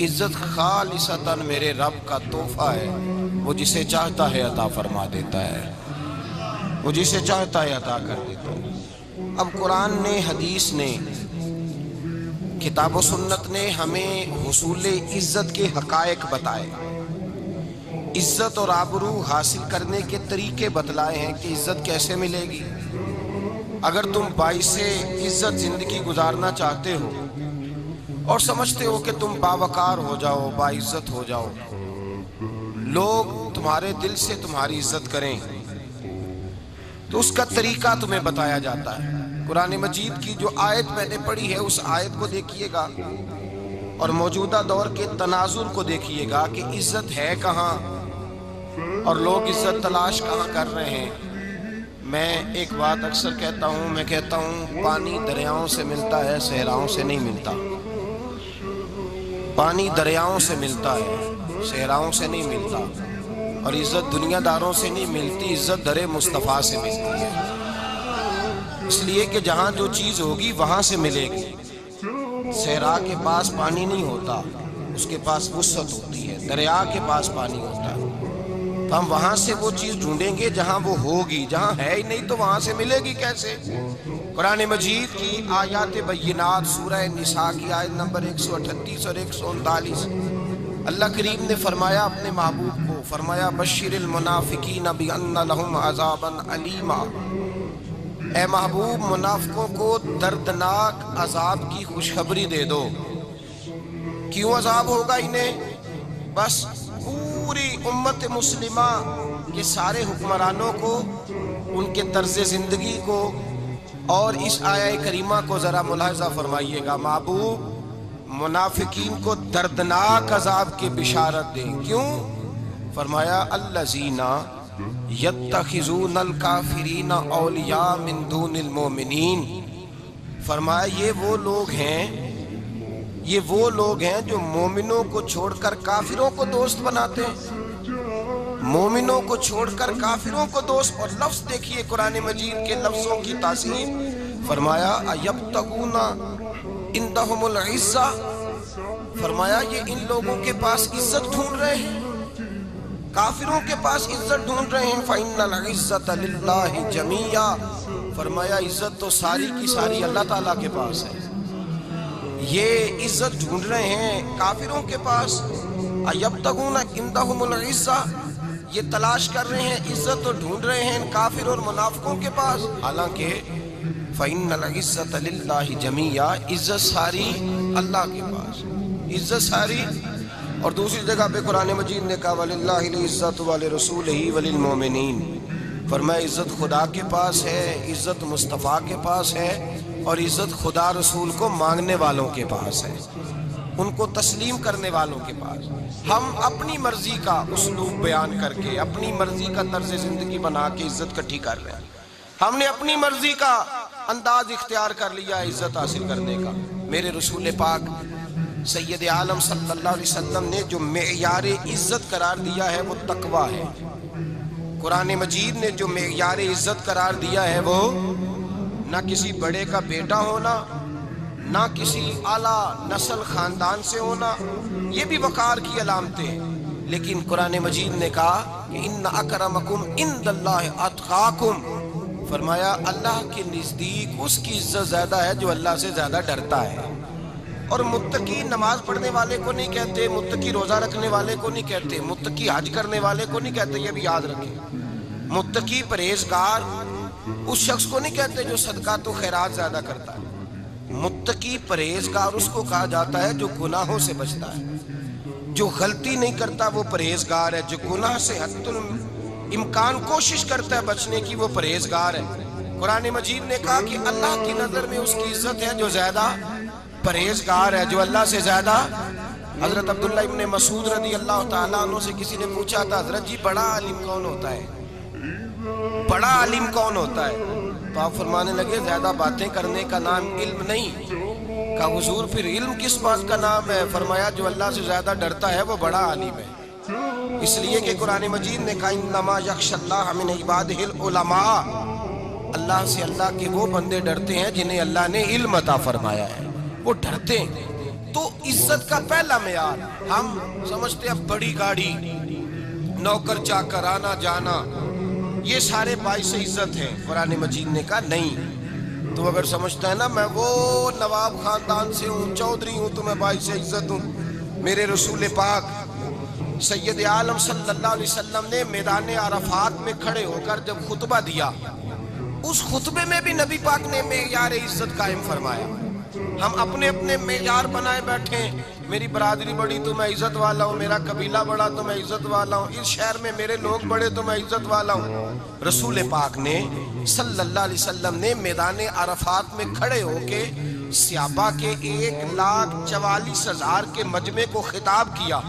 عزت خالصتاً میرے رب کا تحفہ ہے، وہ جسے چاہتا ہے عطا فرما دیتا ہے، وہ جسے چاہتا ہے عطا کر دیتا ہے۔ اب قرآن نے، حدیث نے، کتاب و سنت نے ہمیں حصول عزت کے حقائق بتائے، عزت اور آبرو حاصل کرنے کے طریقے بتلائے ہیں کہ عزت کیسے ملے گی۔ اگر تم باعث عزت زندگی گزارنا چاہتے ہو اور سمجھتے ہو کہ تم باوقار ہو جاؤ، باعزت ہو جاؤ، لوگ تمہارے دل سے تمہاری عزت کریں، تو اس کا طریقہ تمہیں بتایا جاتا ہے۔ قرآن مجید کی جو آیت میں نے پڑھی ہے اس آیت کو دیکھیے گا اور موجودہ دور کے تناظر کو دیکھیے گا کہ عزت ہے کہاں اور لوگ عزت تلاش کہاں کر رہے ہیں۔ میں ایک بات اکثر کہتا ہوں، میں کہتا ہوں پانی دریاؤں سے ملتا ہے، صحراؤں سے نہیں ملتا۔ پانی دریاؤں سے ملتا ہے، صحراؤں سے نہیں ملتا، اور عزت دنیا داروں سے نہیں ملتی، عزت در مصطفیٰ سے ملتی ہے۔ اس لیے کہ جہاں جو چیز ہوگی وہاں سے ملے گی۔ صحرا کے پاس پانی نہیں ہوتا، اس کے پاس وسعت ہوتی ہے، دریا کے پاس پانی ہوتا ہے، تو ہم وہاں سے وہ چیز ڈھونڈیں گے جہاں وہ ہوگی، جہاں ہے ہی نہیں تو وہاں سے ملے گی کیسے؟ قرآن مجید کی آیات بینات، سورہ نساء کی آیت نمبر 138 اور 139، اللہ کریم نے فرمایا اپنے محبوب کو، فرمایا بشر المنافقین بان لہم عذابا علیما، اے محبوب منافقوں کو دردناک عذاب کی خوشخبری دے دو۔ کیوں عذاب ہوگا انہیں؟ بس پوری امت مسلمہ کے سارے حکمرانوں کو، ان کے طرز زندگی کو اور اس آیہ کریمہ کو ذرا ملاحظہ فرمائیے گا۔ محبوب منافقین کو دردناک عذاب کی بشارت دیں۔ کیوں؟ فرمایا الذین یتخذون الکافرین اولیاء من دون المؤمنین، فرمایا یہ وہ لوگ ہیں جو مومنوں کو چھوڑ کر کافروں کو دوست بناتے ہیں، مومنوں کو چھوڑ کر کافروں کو دوست۔ اور لفظ دیکھیے قرآن مجید کے لفظوں کی تاثیر، فرمایا ایبتغون عندہم العزہ، فرمایا یہ ان لوگوں کے پاس عزت ڈھونڈ رہے ہیں، کافروں کے پاس عزت ڈھونڈ رہے ہیں۔ فَإِنَّ الْعِزَّةَ لِلَّهِ جَمِيعًا، فرمایا عزت تو ساری کی ساری اللہ تعالیٰ کے پاس ہے۔ یہ عزت ڈھونڈ رہے ہیں کافروں کے پاس، ایبتغون عندہم العزہ، یہ تلاش کر رہے ہیں عزت تو ڈھونڈ رہے ہیں کافر اور منافقوں کے پاس، حالانکہ فَإِنَّ الْعِزَّةَ لِلَّهِ جَمِيعًا، عزت ساری اللہ کے پاس، عزت ساری۔ اور دوسری جگہ پہ قرآن مجید نے کہا وَلِلَّهِ الْعِزَّةُ وَلِرَسُولِهِ وَلِلْمُؤْمِنِينَ، فرمایا عزت خدا کے پاس ہے، عزت مصطفیٰ کے پاس ہے، اور عزت خدا رسول کو مانگنے والوں کے پاس ہے، ان کو تسلیم کرنے والوں کے پاس۔ ہم اپنی مرضی کا اسلوب بیان کر کے، اپنی مرضی کا طرز زندگی بنا کے عزت کٹھی کر رہے ہیں۔ ہم نے اپنی مرضی کا انداز اختیار کر لیا عزت حاصل کرنے کا۔ میرے رسول پاک سید عالم صلی اللہ علیہ وسلم نے جو معیار عزت قرار دیا ہے وہ تقویٰ ہے۔ قرآن مجید نے جو معیار عزت قرار دیا ہے وہ نہ کسی بڑے کا بیٹا ہونا، نہ کسی اعلیٰ نسل خاندان سے ہونا، یہ بھی وقار کی علامتیں ہیں، لیکن قرآن مجید نے کہا کہ ان اکرمکم عند اللہ اتقاکم، فرمایا اللہ کے نزدیک اس کی عزت زیادہ ہے جو اللہ سے زیادہ ڈرتا ہے۔ اور متقی نماز پڑھنے والے کو نہیں کہتے، متقی روزہ رکھنے والے کو نہیں کہتے، متقی حج کرنے والے کو نہیں کہتے، یہ بھی یاد رکھیں۔ متقی پرہیزگار اس شخص کو نہیں کہتے جو صدقات و خیرات زیادہ کرتا ہے، متقی پرہیزگار اس کو کہا جاتا ہے جو گناہوں سے بچتا ہے، جو غلطی نہیں کرتا وہ پرہیزگار ہے، جو گناہ سے حتی الامکان کوشش کرتا ہے بچنے کی وہ پرہیزگار ہے۔ قرآن مجید نے کہا کہ اللہ کی نظر میں اس کی عزت ہے جو زیادہ پرہیزگار ہے، جو اللہ سے زیادہ۔ حضرت عبداللہ ابن مسعود رضی اللہ تعالیٰ عنہ سے کسی نے پوچھا تھا حضرت جی بڑا عالم کون ہوتا ہے، بڑا عالم کون ہوتا ہے؟ تو آپ فرمانے لگے زیادہ باتیں کرنے کا نام علم نہیں۔ کہا حضور پھر علم کس بات کا نام ہے؟ فرمایا جو اللہ سے زیادہ ڈرتا ہے وہ بڑا عالم ہے۔ اس لیے کہ قرآن مجید نے کہا انما یخشی اللہ من عبادہ العلماء، اللہ سے اللہ کے وہ بندے ڈرتے ہیں جنہیں اللہ نے علم عطا فرمایا ہے، وہ ڈرتے ہیں۔ تو عزت کا پہلا معیار، ہم سمجھتے ہیں بڑی گاڑی، نوکر چاکر، آنا جانا، یہ سارے باعث عزت ہیں۔ قرآن مجید نے کہا نہیں، تو اگر سمجھتا ہے نا میں وہ نواب خاندان سے ہوں، چودھری ہوں، تو میں باعث عزت ہوں، میرے رسول پاک سید عالم صلی اللہ علیہ وسلم نے میدان عرفات میں کھڑے ہو کر جب خطبہ دیا، اس خطبے میں بھی نبی پاک نے معیار عزت قائم فرمایا۔ ہم اپنے اپنے معیار بنائے بیٹھے ہیں، میری برادری بڑی تو میں عزت والا ہوں، میرا قبیلہ بڑا تو میں عزت والا ہوں، اس شہر میں میرے لوگ بڑے تو میں عزت والا ہوں۔ رسول پاک نے صلی اللہ علیہ وسلم نے میدان عرفات میں کھڑے ہو کے صحابہ کے 1,44,000 کے مجمع کو خطاب کیا،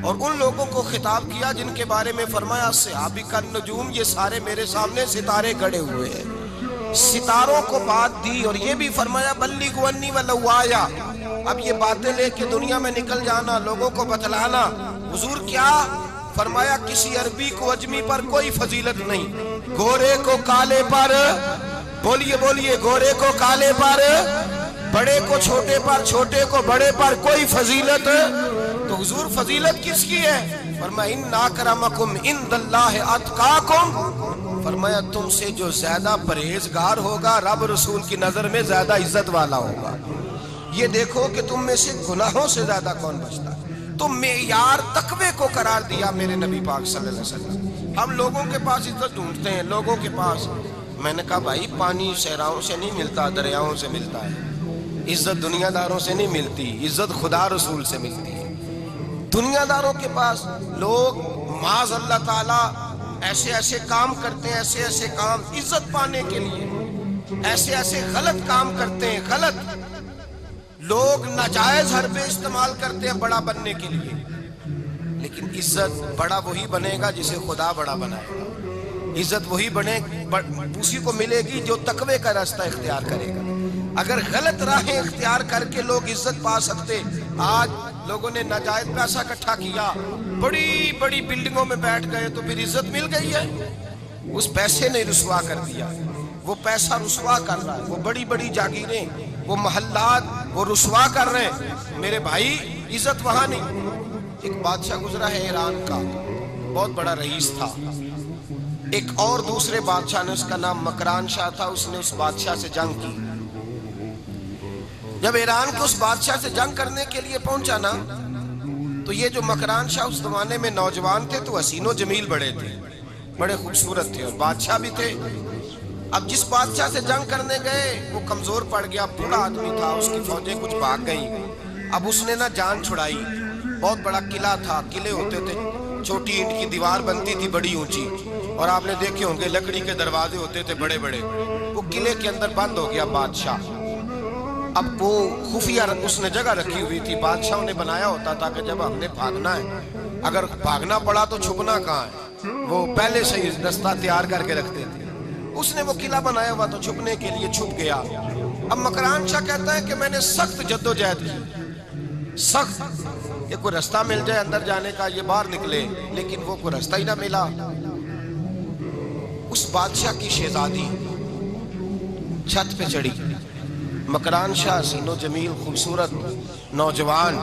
اور ان لوگوں کو خطاب کیا جن کے بارے میں فرمایا صحابی کا نجوم، یہ سارے میرے سامنے ستارے کھڑے ہوئے ہیں۔ ستاروں کو بات دی اور یہ بھی فرمایا بلغوا انی ولو آیا، اب یہ باتیں لے کے دنیا میں نکل جانا، لوگوں کو بتلانا۔ حضور کیا فرمایا؟ کسی عربی کو اجمی پر کوئی فضیلت نہیں، گورے کو کالے پر، بولیے بولیے، گورے کو کالے پر، بڑے کو چھوٹے پر، چھوٹے کو بڑے پر کوئی فضیلت۔ تو حضور فضیلت کس کی ہے؟ فرمایا ان اکرمکم عند اللہ اتقاکم، فرمایا تم سے جو زیادہ پرہیزگار ہوگا رب رسول کی نظر میں زیادہ عزت والا ہوگا۔ یہ دیکھو کہ تم میں سے گناہوں سے زیادہ کون بچتا ہے۔ تو معیار تقوی کو قرار دیا میرے نبی پاک صلی اللہ علیہ وسلم۔ ہم لوگوں کے پاس عزت ڈھونڈتے ہیں، لوگوں کے پاس، میں نے کہا بھائی پانی صحراؤں سے نہیں ملتا، دریاؤں سے ملتا ہے۔ عزت دنیا داروں سے نہیں ملتی، عزت خدا رسول سے ملتی ہے۔ دنیا داروں کے پاس لوگ معاذ اللہ تعالیٰ ایسے ایسے کام کرتے ہیں، ایسے ایسے کام عزت پانے کے لیے، ایسے ایسے غلط کام کرتے ہیں، غلط لوگ ناجائز حربے استعمال کرتے ہیں بڑا بننے کے لیے۔ لیکن عزت بڑا وہی بنے گا جسے خدا بڑا بنائے گا، عزت وہی بنے اسی کو ملے گی جو تقوی کا راستہ اختیار کرے گا۔ اگر غلط راہیں اختیار کر کے لوگ عزت پا سکتے، آج لوگوں نے ناجائز پیسہ اکٹھا کیا، بڑی بڑی بلڈنگوں میں بیٹھ گئے تو پھر عزت مل گئی ہے؟ اس پیسے نے رسوا کر دیا، وہ پیسہ رسوا کر رہا ہے، وہ بڑی بڑی جاگیریں، وہ محلات وہ رسوا کر رہے ہیں۔ میرے بھائی عزت وہاں نہیں۔ ایک بادشاہ گزرا ہے ایران کا، بہت بڑا رئیس تھا۔ ایک اور دوسرے بادشاہ نے، اس کا نام مکران شاہ تھا، اس نے اس بادشاہ سے جنگ کی۔ جب ایران کے اس بادشاہ سے جنگ کرنے کے لیے پہنچا نا، تو یہ جو مکران شاہ اس زمانے میں نوجوان تھے تو حسین و جمیل بڑے تھے، بڑے خوبصورت تھے، اور بادشاہ بھی تھے۔ اب جس بادشاہ سے جنگ کرنے گئے وہ کمزور پڑ گیا، بوڑھا آدمی تھا، اس کی فوجیں کچھ بھاگ گئیں۔ اب اس نے نا جان چھڑائی، بہت بڑا قلعہ تھا، قلعے ہوتے تھے، چھوٹی اینٹ کی دیوار بنتی تھی بڑی اونچی، اور آپ نے دیکھے ہوں گے لکڑی کے دروازے ہوتے تھے بڑے بڑے۔ وہ قلعے کے اندر بند ہو گیا بادشاہ۔ اب وہ خفیہ اس نے جگہ رکھی ہوئی تھی، بادشاہوں نے بنایا ہوتا تھا کہ جب ہم نے بھاگنا ہے، اگر بھاگنا پڑا تو چھپنا کہاں ہے، وہ پہلے سے ہی رستہ تیار کر کے رکھتے تھے۔ اس نے وہ قلعہ بنایا ہوا تو چھپنے کے لیے چھپ گیا۔ اب مکران شاہ کہتا ہے کہ میں نے سخت جدوجہد کی، سخت، کہ کوئی رستہ مل جائے اندر جانے کا، یہ باہر نکلے، لیکن وہ کوئی رستہ ہی نہ ملا۔ اس بادشاہ کی شہزادی چھت پہ چڑھی، مکران شاہ حسین و جمیل، خوبصورت نوجوان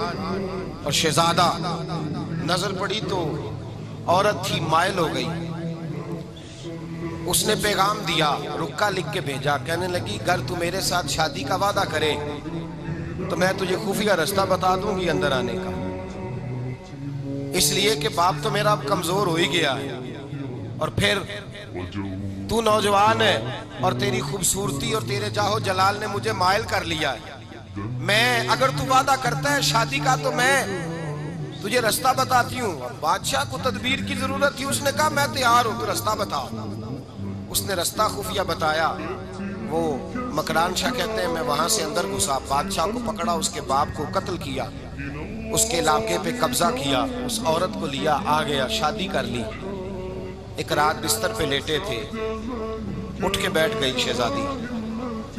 اور شہزادہ، نظر پڑی تو عورت تھی، مائل ہو گئی۔ اس نے پیغام دیا، رکا لکھ کے بھیجا، کہنے لگی اگر تو میرے ساتھ شادی کا وعدہ کرے تو میں تجھے خفیہ رستہ بتا دوں گی اندر آنے کا، اس لیے کہ باپ تو میرا اب کمزور ہو ہی گیا ہے، اور پھر تو نوجوان ہے اور تیری خوبصورتی اور تیرے جاہو جلال نے مجھے مائل کر لیا ہے۔ میں اگر تو وعدہ کرتا ہے شادی کا تو میں تجھے رستہ بتاتی ہوں۔ بادشاہ کو تدبیر کی ضرورت تھی، اس نے کہا میں تیار ہوں، تو رستہ بتا۔ اس نے رستہ خفیہ بتایا۔ وہ مکران شاہ کہتے ہیں میں وہاں سے اندر گھسا، بادشاہ کو پکڑا، اس کے باپ کو قتل کیا، اس کے علاقے پہ قبضہ کیا، اس عورت کو لیا، آ گیا، شادی کر لی۔ ایک رات بستر پہ لیٹے تھے، اٹھ کے بیٹھ گئی شہزادی،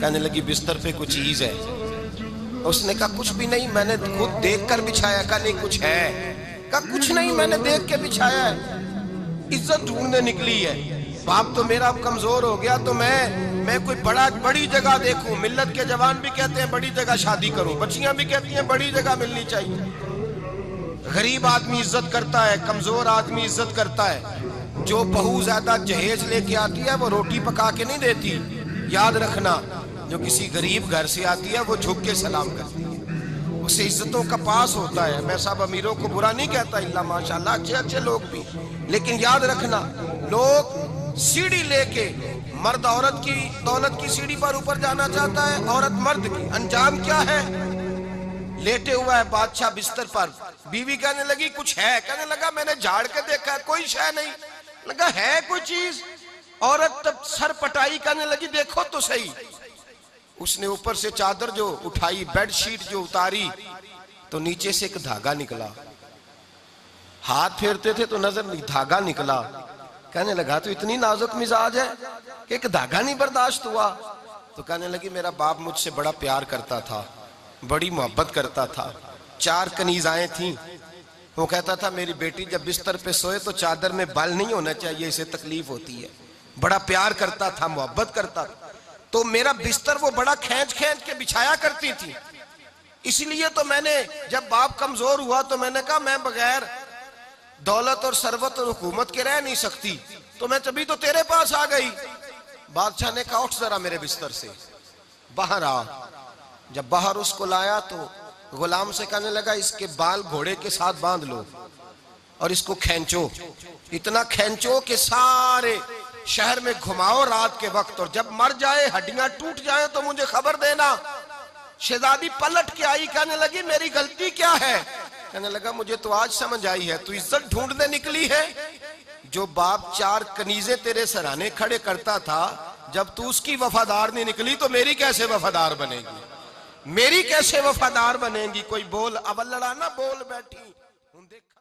کہنے لگی بستر پہ کچھ چیز ہے؟ اس نے کہا کچھ بھی نہیں، میں نے خود دیکھ کر بچھایا۔ کہا نہیں کچھ ہے۔ کہا کچھ نہیں، میں نے دیکھ کے بچھایا ہے، عزت ڈھونڈنے نکلی ہے، باپ تو میرا اب کمزور ہو گیا، تو میں میں کوئی بڑی جگہ دیکھوں. ملت کے جوان بھی کہتے ہیں بڑی جگہ شادی کروں, بچیاں بھی کہتی ہیں بڑی جگہ ملنی چاہیے. غریب آدمی عزت کرتا ہے, کمزور آدمی عزت کرتا ہے. جو بہو زیادہ جہیز لے کے آتی ہے وہ روٹی پکا کے نہیں دیتی, یاد رکھنا. جو کسی غریب گھر سے آتی ہے وہ جھک کے سلام کرتی ہے, اسے عزتوں کا پاس ہوتا ہے. میں سب امیروں کو برا نہیں کہتا, اللہ ماشاءاللہ اچھے اچھے لوگ بھی, لیکن یاد رکھنا لوگ سیڑھی لے کے, مرد عورت کی دولت کی سیڑھی پر اوپر جانا چاہتا ہے, عورت مرد کی. انجام کیا ہے؟ لیٹے ہوا ہے بادشاہ بستر پر, بیوی کہنے لگی کچھ ہے, کہنے لگا میں نے جھاڑ کے دیکھا ہے کوئی شے نہیں. لگا ہے کوئی چیز؟ عورت تب سر پٹائی, کہنے لگی دیکھو تو صحیح. اس نے اوپر سے چادر جو اٹھائی, بیڈ شیٹ جو اتاری, تو نیچے سے ایک دھاگا نکلا. ہاتھ پھیرتے تھے تو نظر نہیں, دھاگا نکلا. کہنے لگا تو اتنی نازک مزاج ہے کہ ایک دھاگا نہیں برداشت ہوا. تو کہنے لگی میرا باپ مجھ سے بڑا پیار کرتا تھا, بڑی محبت کرتا تھا. 4 کنیزائیں تھیں. وہ کہتا تھا میری بیٹی جب بستر پہ سوئے تو چادر میں بال نہیں ہونا چاہیے, اسے تکلیف ہوتی ہے. بڑا پیار کرتا تھا, محبت کرتا تھا. تو میرا بستر وہ بڑا کھینچ کھینچ کے بچھایا کرتی تھی. اس لیے تو میں نے جب باپ کمزور ہوا تو میں نے کہا میں بغیر دولت اور ثروت اور حکومت کے رہ نہیں سکتی, تو میں تبھی تو تیرے پاس آ گئی. بادشاہ نے کہا اٹھ ذرا میرے بستر سے, باہر آ. جب باہر اس کو لایا تو غلام سے کہنے لگا اس کے بال گھوڑے کے ساتھ باندھ لو اور اس کو کھینچو, اتنا کھینچو کہ سارے شہر میں گھماؤ رات کے وقت, اور جب مر جائے ہڈیاں ٹوٹ جائیں تو مجھے خبر دینا. شہزادی پلٹ کے آئی, کہنے لگی میری غلطی کیا ہے؟ کہنے لگا مجھے تو آج سمجھ آئی ہے, تو عزت ڈھونڈنے نکلی ہے. جو باپ 4 کنیزیں تیرے سرانے کھڑے کرتا تھا, جب تو اس کی وفادار نہیں نکلی تو میری کیسے وفادار بنے گی, میری کیسے وفادار بنے گی؟ کوئی بول, اول لڑا نہ بول بیٹھی.